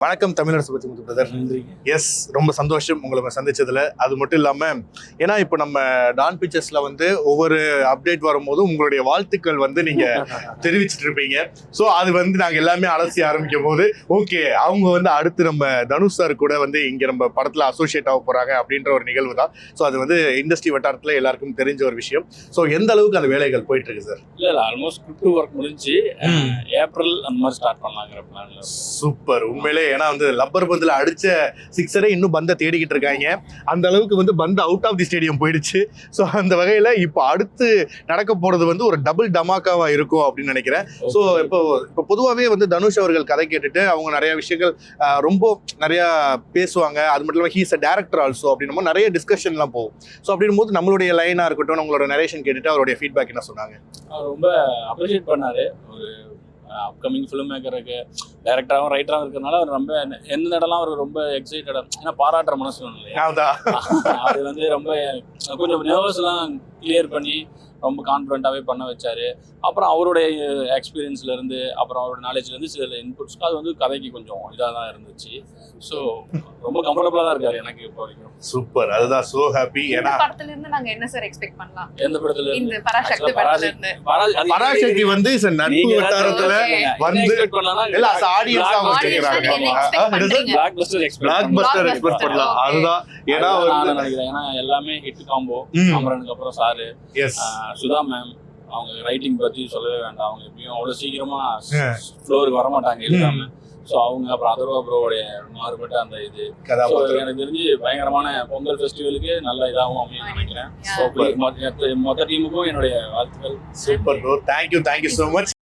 வணக்கம் தமிழரசு பத்தி முத்து brother. S, ரொம்ப சந்தோஷம் உங்களை சந்திச்சதுல. அது மட்டும் இல்லாம ஏன்னா இப்போ நம்ம டான் பிக்சர்ஸ்ல வந்து ஒவ்வொரு அப்டேட் வரும்போதும் உங்களுடைய வாழ்த்துக்கள் வந்து நீங்க தெரிவிச்சிட்டு இருப்பீங்க. ஸோ அது வந்து நாங்க எல்லாமே அலசி ஆரம்பிக்கும் போது ஓகே, அவங்க வந்து அடுத்து நம்ம தனுஷ் சார் கூட வந்து இங்க நம்ம படத்துல அசோசியேட் ஆக போறாங்க அப்படின்ற ஒரு நிகழ்வு தான். ஸோ அது வந்து இண்டஸ்ட்ரி வட்டாரத்துல எல்லாருக்கும் தெரிஞ்ச ஒரு விஷயம். ஸோ எந்த அளவுக்கு அந்த வேலைகள் போயிட்டு இருக்கு சார்? இல்ல ஆல்மோஸ்ட் ஸ்கிரிப்ட் ஒர்க் முடிஞ்சு ஏப்ரல் அந்த மாதிரி ஸ்டார்ட் பண்ணலாங்கிற பிளான்ல. சூப்பர். உண்மையிலே ஏன்னா வந்து லப்பர் பந்தில் அடிச்ச சிக்ஸரே இன்னும் பந்தை தேடிக்கிட்டு இருக்காங்க. அந்த அளவுக்கு வந்து பந்து அவுட் ஆஃப் தி ஸ்டேடியம் போயிடுச்சு. ஸோ அந்த வகையில் இப்போ அடுத்து நடக்க போறது வந்து ஒரு டபுள் டமாக்காவா இருக்கும் அப்படின்னு நினைக்கிறேன். ஸோ இப்போ பொதுவாகவே வந்து தனுஷ் அவர்கள் கதை கேட்டுட்டு அவங்க நிறைய விஷயங்கள் ரொம்ப நிறைய பேசுவாங்க. அது மட்டும் இல்லாமல் ஹீஸ் அ டேரக்டர் ஆல்சோ அப்படின்னு நிறைய டிஸ்கஷன்லாம் போகும். ஸோ அப்படின் போது நம்மளுடைய லைனா இருக்கட்டும், உங்களோட நரேஷன் கேட்டுட்டு அவருடைய ஃபீட்பேக் என்ன சொன்னாங்க? அவர் ரொம்ப அப்ரிஷியேட் பண்ணாரு. ஒரு அப்கமிங் ஃபிலிம் மேக்கருக்கு டைரக்டராகவும் ரைட்டராகவும் இருக்கிறதுனால அவர் ரொம்ப எந்த இடம்லாம் அவர் ரொம்ப எக்ஸைட்டடாக, ஏன்னா பாராட்டுற மனசு வேணும் இல்லையா? அது வந்து ரொம்ப கொஞ்சம் நர்வஸ்லாம் கிளியர் பண்ணி ரொம்ப கான்ஃபிடென்ட்டாகவே பண்ண வச்சாரு. அப்புறம் அவருடைய எக்ஸ்பீரியன்ஸ்லேருந்து அப்புறம் அவரோட நாலேஜ்லேருந்து சில இன்புட்ஸ்க்கு அது வந்து கதைக்கு கொஞ்சம் இதாக தான் இருந்துச்சு. ஸோ ரொம்ப கம்ஃபர்டபுளாக தான் இருக்காரு எனக்கு இப்போ வரைக்கும். சூப்பர், அதுதான் சோ ஹாப்பி. ஏன்னா படத்துல இருந்து நாங்க என்ன சார் எக்ஸ்பெக்ட் பண்ணலாம்? எந்த படத்துல? இந்த பராசக்தி படத்துல இருந்து. பராசக்தி வந்து நட்பு வட்டாரத்துல வந்து இல்ல ஆடியன்ஸ் அவங்க கேக்குறாங்க. பிளாக்பஸ்டர் எக்ஸ்பெக்ட் பண்ணலாம். அதுதான் ஏன்னா நான் நினைக்கிறேன். ஏன்னா எல்லாமே ஹிட் காம்போ. அமரனுக்கு அப்புறம் சாரு, சுதா மேம், அவங்க ரைட்டிங் பத்தி சொல்லவே வேண்டாம். அவங்க எப்பயும் அவ்வளவு சீக்கிரமா ஃப்ளோருக்கு வரமாட்டாங்க எழுதாம. ஸோ அவங்க அப்புறம் அதர்வா ப்ரோடைய மாறுபட்ட அந்த இது எனக்கு தெரிஞ்சு பயங்கரமான பொங்கல் ஃபெஸ்டிவலுக்கு நல்ல இதாகவும் அப்படின்னு நினைக்கிறேன். மொத்த டீமுக்கும் என்னுடைய வாழ்த்துக்கள். Super bro, thank you so much.